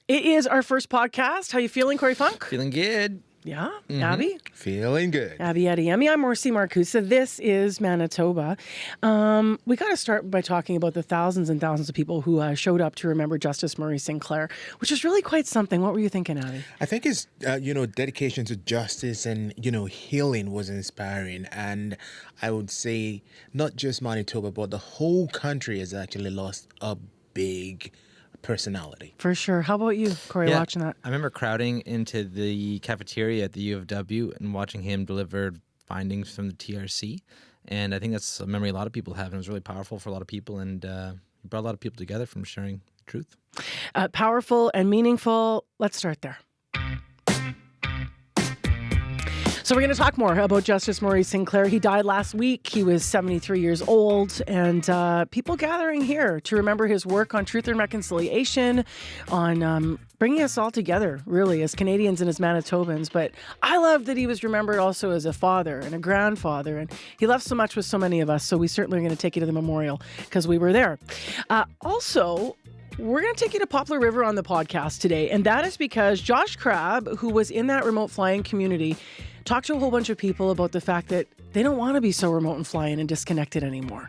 It is our first podcast. How you feeling, Corey Funk? Feeling good. Yeah? Abby? Feeling good. Abby Adiyemi. I'm Marcy Marcusa. This is Manitoba. We got to start by talking about the thousands and thousands of people who showed up to remember Justice Murray Sinclair, which is really quite something. What were you thinking, Abby? I think his, dedication to justice and, healing was inspiring. And I would say not just Manitoba, but the whole country has actually lost a big personality. For sure. How about you, Corey, watching that? I remember crowding into the cafeteria at the U of W and watching him deliver findings from the TRC. And I think that's a memory a lot of people have. And it was really powerful for a lot of people. And he brought a lot of people together from sharing truth. Powerful and meaningful. Let's start there. So we're going to talk more about Justice Murray Sinclair. He died last week. He was 73 years old. And people gathering here to remember his work on truth and reconciliation, on bringing us all together, really, as Canadians and as Manitobans. But I love that he was remembered also as a father and a grandfather. And he left so much with so many of us. So we certainly are going to take you to the memorial because we were there. Also, we're going to take you to Poplar River on the podcast today. And that is because Josh Crabb, who was in that remote flying community, talked to a whole bunch of people about the fact that they don't want to be so remote and flying and disconnected anymore.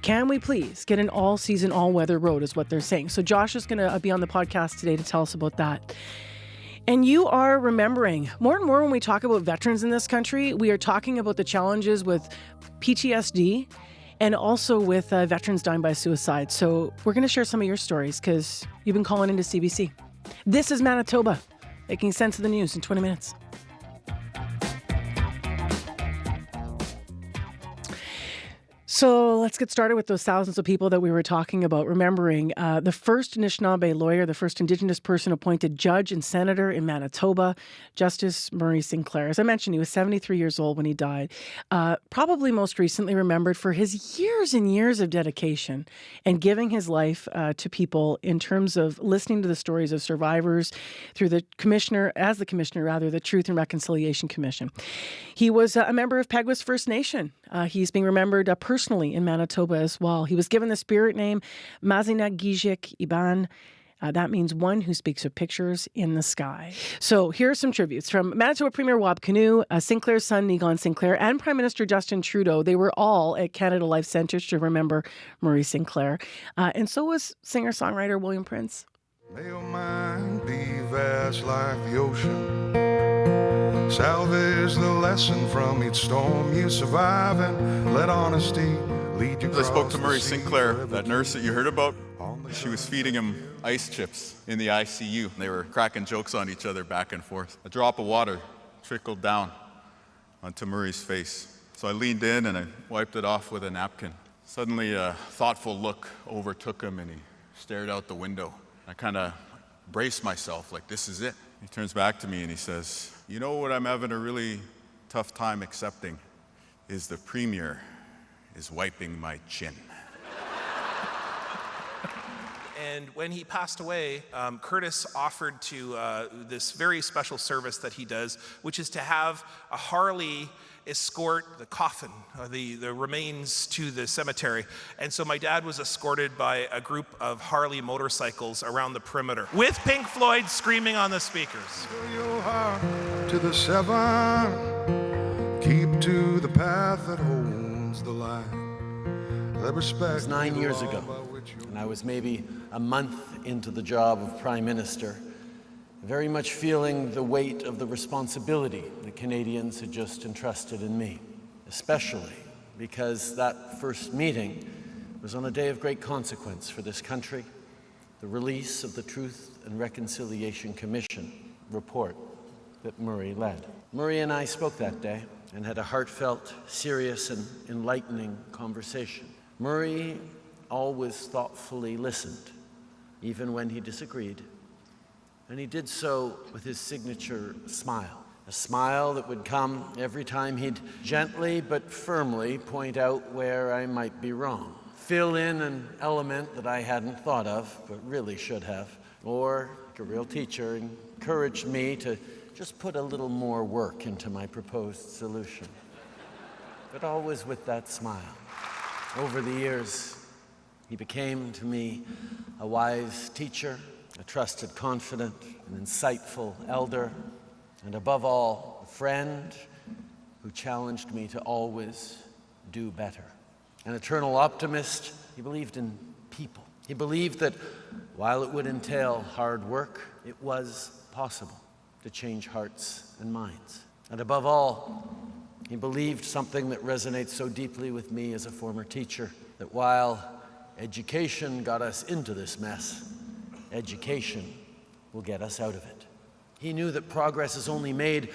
Can we please get an all-season, all-weather road is what they're saying. So Josh is going to be on the podcast today to tell us about that. And you are remembering, more and more when we talk about veterans in this country, we are talking about the challenges with PTSD and also with veterans dying by suicide. So we're going to share some of your stories because you've been calling into CBC. This is Manitoba, making sense of the news in 20 minutes. So let's get started with those thousands of people that we were talking about, remembering the first Anishinaabe lawyer, the first Indigenous person appointed judge and senator in Manitoba, Justice Murray Sinclair. As I mentioned, he was 73 years old when he died. Probably most recently remembered for his years and years of dedication and giving his life to people in terms of listening to the stories of survivors through the commissioner, the Truth and Reconciliation Commission. He was a member of Peguis First Nation. He's being remembered personally in Manitoba as well. He was given the spirit name Mazinagijik Iban. That means one who speaks of pictures in the sky. So here are some tributes from Manitoba Premier Wab Kinew, Sinclair's son Negon Sinclair, and Prime Minister Justin Trudeau. They were all at Canada Life Centres to remember Murray Sinclair. And so was singer-songwriter William Prince. May your mind be vast like the ocean. Salvage the lesson from each storm you survive and let honesty lead you. I spoke to Murray Sinclair, that nurse that you heard about. She was feeding him ice chips in the ICU. They were cracking jokes on each other back and forth. A drop of water trickled down onto Murray's face. So I leaned in and I wiped it off with a napkin. Suddenly a thoughtful look overtook him and he stared out the window. I kind of braced myself like, this is it. He turns back to me and he says, you know what I'm having a really tough time accepting is the Premier is wiping my chin. And when he passed away, Curtis offered to this very special service that he does, which is to have a Harley escort the coffin, the remains to the cemetery. And so my dad was escorted by a group of Harley motorcycles around the perimeter with Pink Floyd screaming on the speakers. Your heart to the seven, keep to the path that holds the light. Let respect. It was 9 years ago, and I was maybe a month into the job of Prime Minister, very much feeling the weight of the responsibility the Canadians had just entrusted in me, especially because that first meeting was on a day of great consequence for this country, the release of the Truth and Reconciliation Commission report that Murray led. Murray and I spoke that day and had a heartfelt, serious, and enlightening conversation. Murray always thoughtfully listened, even when he disagreed. And he did so with his signature smile, a smile that would come every time he'd gently but firmly point out where I might be wrong, fill in an element that I hadn't thought of but really should have, or, like a real teacher, encouraged me to just put a little more work into my proposed solution. But always with that smile. Over the years, he became to me a wise teacher, a trusted confidant, an insightful elder, and above all, a friend who challenged me to always do better. An eternal optimist, he believed in people. He believed that while it would entail hard work, it was possible to change hearts and minds. And above all, he believed something that resonates so deeply with me as a former teacher, that while education got us into this mess, education will get us out of it. He knew that progress is only made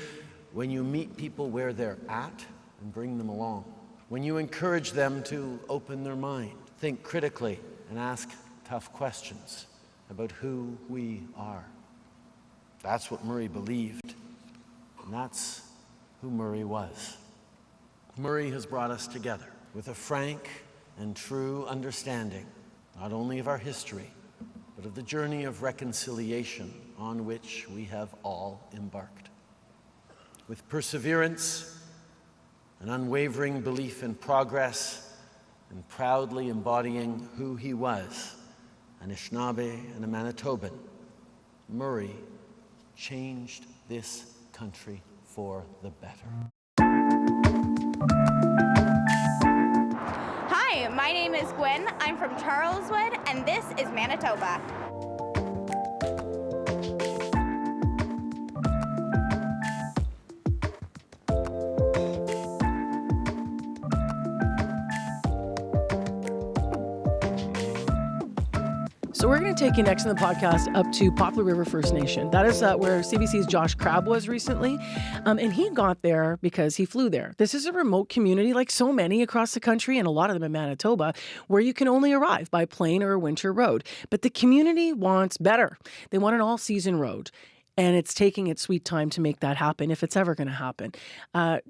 when you meet people where they're at and bring them along. When you encourage them to open their mind, think critically, and ask tough questions about who we are. That's what Murray believed, and that's who Murray was. Murray has brought us together with a frank and true understanding, not only of our history, but of the journey of reconciliation on which we have all embarked. With perseverance, an unwavering belief in progress, and proudly embodying who he was, an Anishinaabe and a Manitoban, Murray changed this country for the better. Hi, my name is Gwen. I'm from Charleswood, and this is Manitoba. So we're going to take you next in the podcast up to Poplar River First Nation. That is where CBC's Josh Crabb was recently. And he got there because he flew there. This is a remote community, like so many across the country, and a lot of them in Manitoba, where you can only arrive by plane or a winter road. But the community wants better. They want an all-season road. And it's taking its sweet time to make that happen, if it's ever going to happen.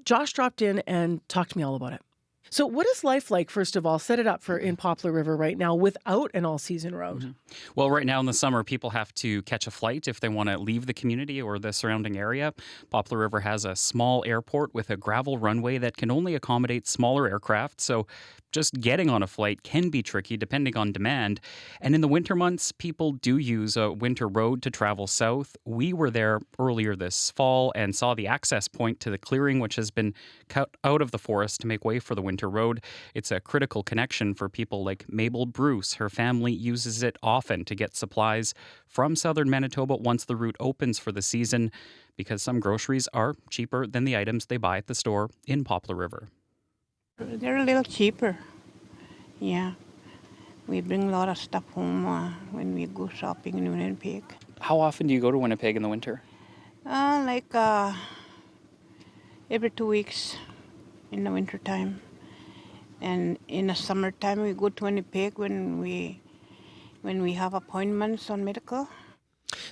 Josh dropped in and talked to me all about it. So what is life like, first of all, set it up for in Poplar River right now without an all-season road? Mm-hmm. Well, right now in the summer, people have to catch a flight if they want to leave the community or the surrounding area. Poplar River has a small airport with a gravel runway that can only accommodate smaller aircraft, so just getting on a flight can be tricky depending on demand. And in the winter months, people do use a winter road to travel south. We were there earlier this fall and saw the access point to the clearing, which has been cut out of the forest to make way for the winter road. It's a critical connection for people like Mabel Bruce. Her family uses it often to get supplies from southern Manitoba once the route opens for the season, because some groceries are cheaper than the items they buy at the store in Poplar River. They're a little cheaper, yeah. We bring a lot of stuff home when we go shopping in Winnipeg. How often do you go to Winnipeg in the winter? Every 2 weeks in the winter time. And in the summertime we go to Winnipeg when we have appointments on medical.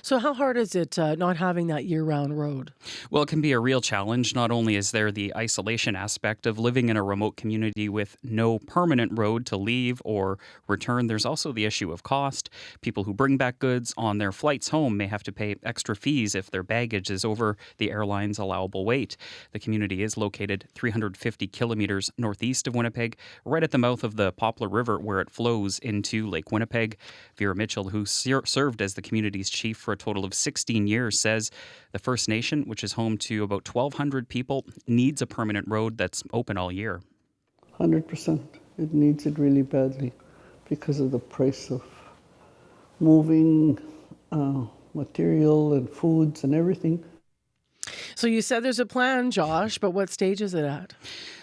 So how hard is it not having that year-round road? Well, it can be a real challenge. Not only is there the isolation aspect of living in a remote community with no permanent road to leave or return, there's also the issue of cost. People who bring back goods on their flights home may have to pay extra fees if their baggage is over the airline's allowable weight. The community is located 350 kilometers northeast of Winnipeg, right at the mouth of the Poplar River where it flows into Lake Winnipeg. Vera Mitchell, who served as the community's chief for a total of 16 years, says the First Nation, which is home to about 1,200 people, needs a permanent road that's open all year. 100%. It needs it really badly because of the price of moving material and foods and everything. So you said there's a plan, Josh, but what stage is it at?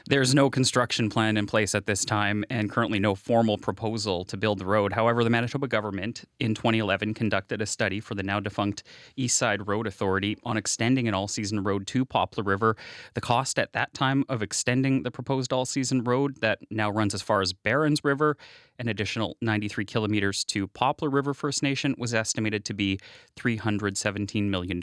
There's no construction plan in place at this time and currently no formal proposal to build the road. However, the Manitoba government in 2011 conducted a study for the now defunct East Side Road Authority on extending an all-season road to Poplar River. The cost at that time of extending the proposed all-season road that now runs as far as Barons River, an additional 93 kilometers to Poplar River First Nation, was estimated to be $317 million.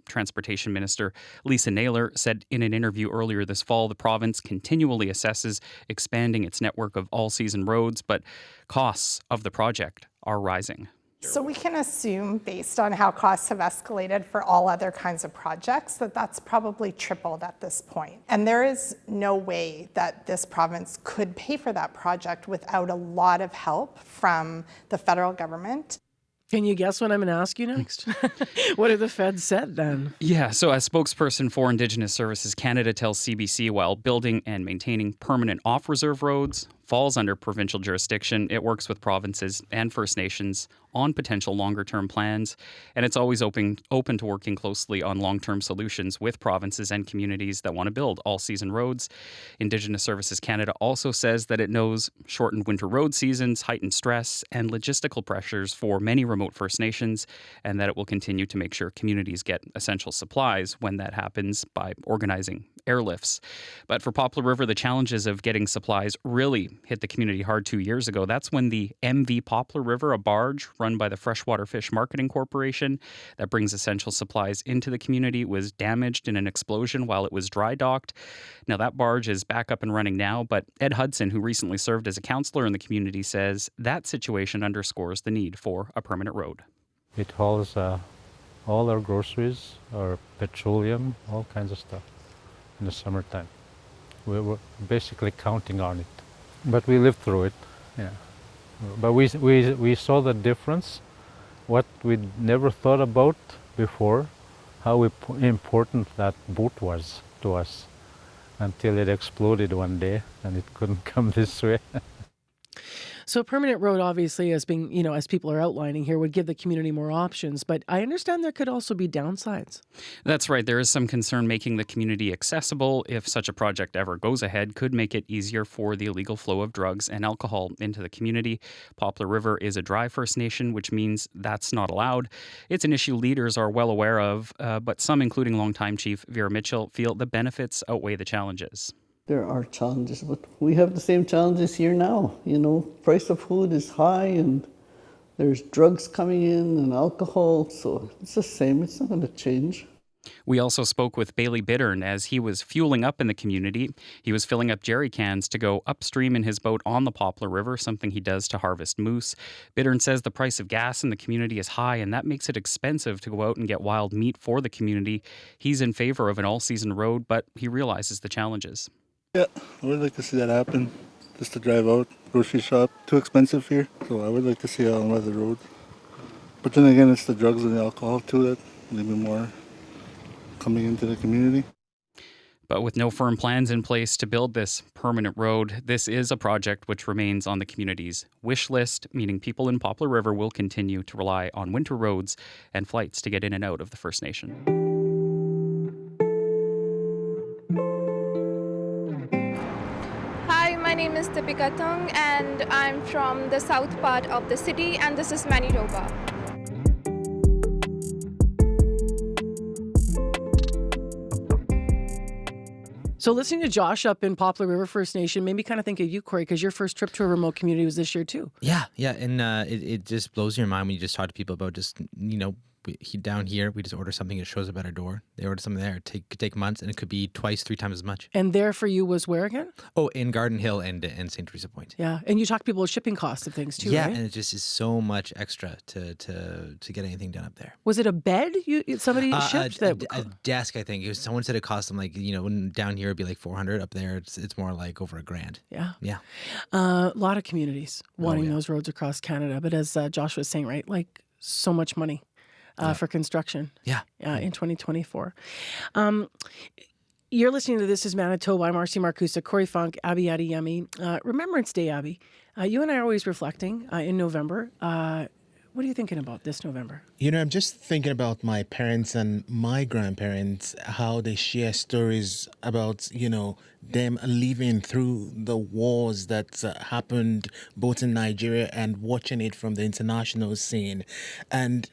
Transportation Minister Lisa Naylor said in an interview earlier this fall the province continually assesses expanding its network of all-season roads, but costs of the project are rising. So we can assume, based on how costs have escalated for all other kinds of projects, that that's probably tripled at this point. And there is no way that this province could pay for that project without a lot of help from the federal government. Can you guess what I'm going to ask you next? What have the feds said then? Yeah, so a spokesperson for Indigenous Services Canada tells CBC while building and maintaining permanent off-reserve roads falls under provincial jurisdiction, it works with provinces and First Nations on potential longer-term plans, and it's always open to working closely on long-term solutions with provinces and communities that want to build all-season roads. Indigenous Services Canada also says that it knows shortened winter road seasons, heightened stress, and logistical pressures for many remote First Nations, and that it will continue to make sure communities get essential supplies when that happens by organizing airlifts. But for Poplar River, the challenges of getting supplies really hit the community hard 2 years ago. That's when the MV Poplar River, a barge run by the Freshwater Fish Marketing Corporation that brings essential supplies into the community, was damaged in an explosion while it was dry docked. Now, that barge is back up and running now, but Ed Hudson, who recently served as a councillor in the community, says that situation underscores the need for a permanent road. It hauls all our groceries, our petroleum, all kinds of stuff in the summertime. We were basically counting on it. But we lived through it, yeah. But we saw the difference, what we'd never thought about before, how important that boat was to us, until it exploded one day and it couldn't come this way. So a permanent road, obviously, as being, as people are outlining here, would give the community more options. But I understand there could also be downsides. That's right. There is some concern making the community accessible. If such a project ever goes ahead, could make it easier for the illegal flow of drugs and alcohol into the community. Poplar River is a dry First Nation, which means that's not allowed. It's an issue leaders are well aware of, but some, including longtime Chief Vera Mitchell, feel the benefits outweigh the challenges. There are challenges, but we have the same challenges here now. Price of food is high and there's drugs coming in and alcohol, so it's the same. It's not going to change. We also spoke with Bailey Bittern as he was fueling up in the community. He was filling up jerry cans to go upstream in his boat on the Poplar River, something he does to harvest moose. Bittern says the price of gas in the community is high, and that makes it expensive to go out and get wild meat for the community. He's in favor of an all-season road, but he realizes the challenges. Yeah, I would like to see that happen, just to drive out, grocery shop. Too expensive here, so I would like to see it on another road. But then again, it's the drugs and the alcohol too that maybe more coming into the community. But with no firm plans in place to build this permanent road, this is a project which remains on the community's wish list, meaning people in Poplar River will continue to rely on winter roads and flights to get in and out of the First Nation. My name is Deepika Tung and I'm from the south part of the city, and this is Manitoba. So listening to Josh up in Poplar River First Nation made me kind of think of you, Corey, because your first trip to a remote community was this year too. Yeah, and it just blows your mind when you just talk to people about just, down here, we just order something, it shows up at our door. They order something there, it could take months, and it could be 3 times as much. And there for you was where again? Oh, in Garden Hill and St. Teresa Point. Yeah, and you talk to people with shipping costs of things too, yeah, right? and it just is so much extra to get anything done up there. Was it a bed somebody shipped? A desk, I think. Someone said it cost them when down here it'd be like $400. Up there, it's more like over $1,000. Yeah. Yeah. A lot of communities wanting those roads across Canada, but as Josh was saying, right, so much money. For construction. Yeah. In 2024. You're listening to This is Manitoba. I'm Marcy Marcusa, Corey Funk, Abby Adiyemi. Remembrance Day, Abby. You and I are always reflecting in November. What are you thinking about this November? I'm just thinking about my parents and my grandparents, how they share stories about, them living through the wars that happened both in Nigeria and watching it from the international scene. And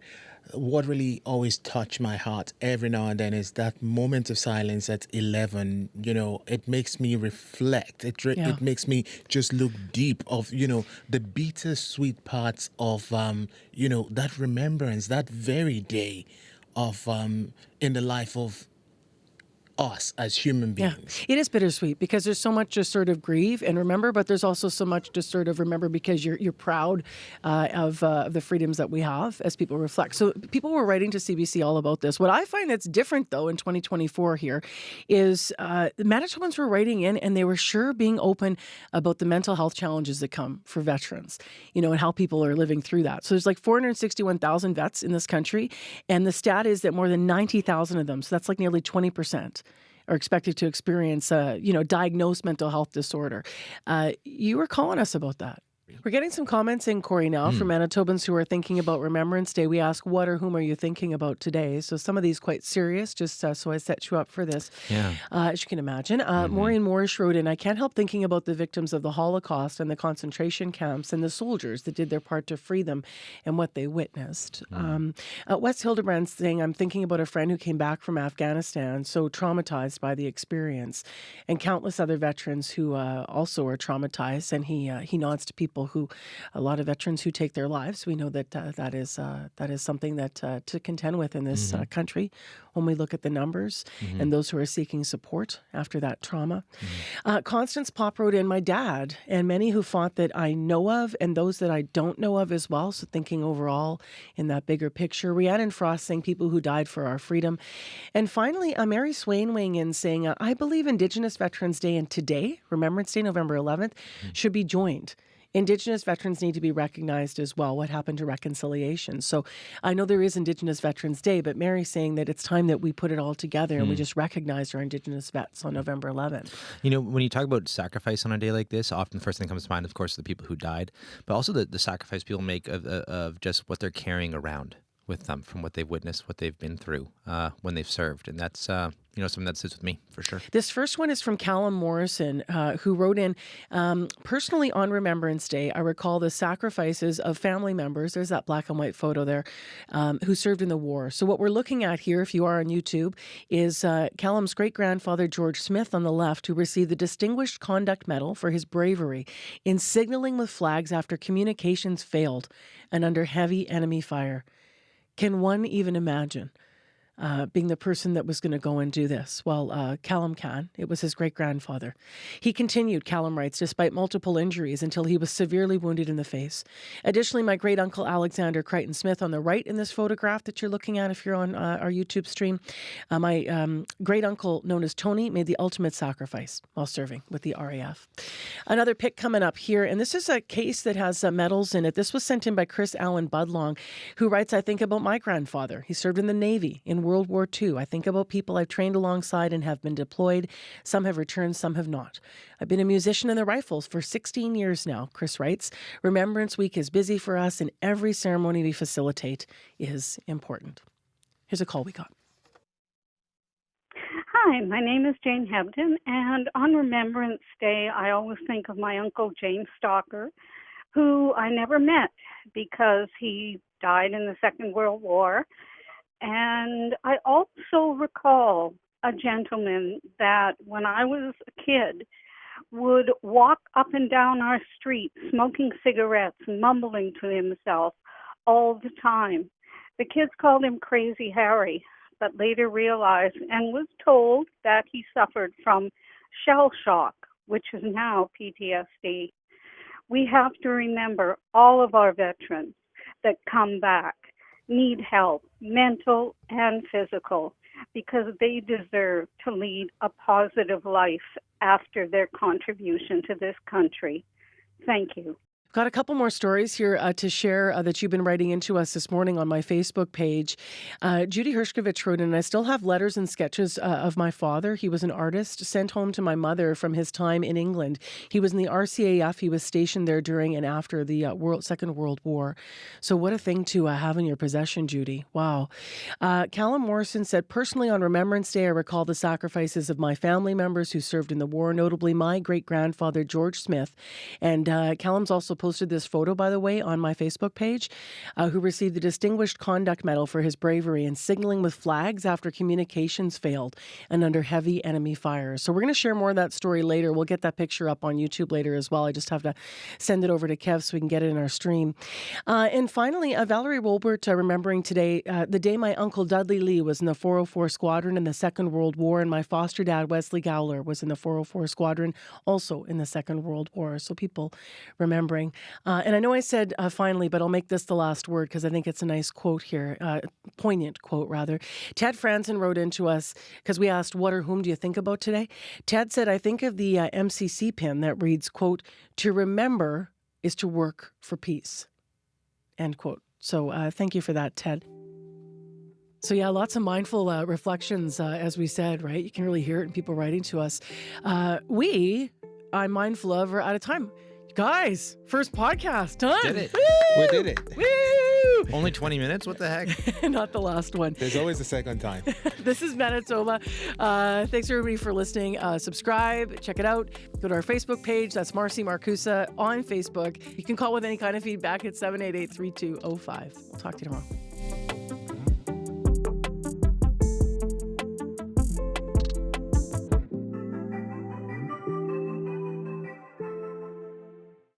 what really always touched my heart every now and then is that moment of silence at 11. It makes me reflect. It makes me just look deep of, the bittersweet parts of, that remembrance, that very day of, in the life of us as human Yeah, beings. it is bittersweet because there's so much to sort of grieve and remember, but there's also so much to sort of remember because you're proud of the freedoms that we have as people reflect. So people were writing to CBC all about this. What I find that's different though in 2024 here is Manitobans were writing in and they were sure being open about the mental health challenges that come for veterans, and how people are living through that. So there's like 461,000 vets in this country, and the stat is that more than 90,000 of them, so that's like nearly 20%. Are expected to experience, diagnosed mental health disorder. You were calling us about that. We're getting some comments in, Corey, now from Manitobans who are thinking about Remembrance Day. We ask, what or whom are you thinking about today? So some of these quite serious, just so I set you up for this. Yeah. As you can imagine. Maureen Morris wrote in, I can't help thinking about the victims of the Holocaust and the concentration camps and the soldiers that did their part to free them and what they witnessed. Wes Hildebrand saying, I'm thinking about a friend who came back from Afghanistan, so traumatized by the experience, and countless other veterans who also are traumatized. And he nods to people who, a lot of veterans who take their lives. We know that that is something that to contend with in this country when we look at the numbers and those who are seeking support after that trauma. Constance Pop wrote in, my dad and many who fought that I know of and those that I don't know of as well. So thinking overall in that bigger picture. Rhiannon Frost saying people who died for our freedom. And finally, Mary Swain weighing in saying, I believe Indigenous Veterans Day and today, Remembrance Day, November 11th, should be joined. Indigenous veterans need to be recognized as well. What happened to reconciliation? So I know there is Indigenous Veterans Day, but Mary's saying that it's time that we put it all together and we just recognize our Indigenous vets on November 11th. When you talk about sacrifice on a day like this, often the first thing that comes to mind, of course, the people who died, but also the sacrifice people make of just what they're carrying around with them from what they've witnessed, what they've been through when they've served. And that's something that sits with me for sure. This first one is from Callum Morrison, who wrote in, personally on Remembrance Day, I recall the sacrifices of family members, there's that black and white photo there, who served in the war. So what we're looking at here, if you are on YouTube, is Callum's great-grandfather, George Smith, on the left, who received the Distinguished Conduct Medal for his bravery in signaling with flags after communications failed and under heavy enemy fire. Can one even imagine being the person that was going to go and do this? Well, Callum can. It was his great-grandfather. He continued, Callum writes, despite multiple injuries until he was severely wounded in the face. Additionally, my great-uncle Alexander Crichton Smith on the right in this photograph that you're looking at if you're on our YouTube stream, my great-uncle known as Tony made the ultimate sacrifice while serving with the RAF. Another pic coming up here, and this is a case that has medals in it. This was sent in by Chris Allen Budlong, who writes, I think about my grandfather. He served in the Navy in World War II. I think about people I've trained alongside and have been deployed. Some have returned, some have not. I've been a musician in the Rifles for 16 years now, Chris writes. Remembrance Week is busy for us and every ceremony we facilitate is important. Here's a call we got. Hi, my name is Jane Hebden, and on Remembrance Day, I always think of my uncle James Stalker, who I never met because he died in the Second World War. And I also recall a gentleman that when I was a kid would walk up and down our street smoking cigarettes, mumbling to himself all the time. The kids called him Crazy Harry, but later realized and was told that he suffered from shell shock, which is now PTSD. We have to remember all of our veterans that come back need help, mental and physical, because they deserve to lead a positive life after their contribution to this country. Thank you. Got a couple more stories here to share that you've been writing into us this morning on my Facebook page. Judy Hershkovich wrote in, I still have letters and sketches of my father. He was an artist sent home to my mother from his time in England. He was in the RCAF. He was stationed there during and after the Second World War. So what a thing to have in your possession, Judy. Wow. Callum Morrison said, personally on Remembrance Day, I recall the sacrifices of my family members who served in the war, notably my great-grandfather, George Smith. And Callum's also posted this photo, by the way, on my Facebook page, who received the Distinguished Conduct Medal for his bravery in signaling with flags after communications failed and under heavy enemy fire. So we're going to share more of that story later. We'll get that picture up on YouTube later as well. I just have to send it over to Kev so we can get it in our stream. And finally, Valerie Wolbert remembering today the day my uncle Dudley Lee was in the 404 Squadron in the Second World War, and my foster dad Wesley Gowler was in the 404 Squadron also in the Second World War. So people remembering. And I know I said finally, but I'll make this the last word because I think it's a nice quote here, poignant quote rather. Ted Franzen wrote into us because we asked what or whom do you think about today? Ted said, I think of the MCC pin that reads, quote, to remember is to work for peace, end quote. So thank you for that, Ted. So yeah, lots of mindful reflections, as we said, right? You can really hear it in people writing to us. I'm mindful of, are out of time. Guys, first podcast done. Did it. We did it. Woo! Only 20 minutes? What the heck? Not the last one. There's always a second time. This is Manitoba. Thanks everybody for listening. Subscribe, check it out. Go to our Facebook page. That's Marcy Marcusa on Facebook. You can call with any kind of feedback at 788-3205. We'll talk to you tomorrow.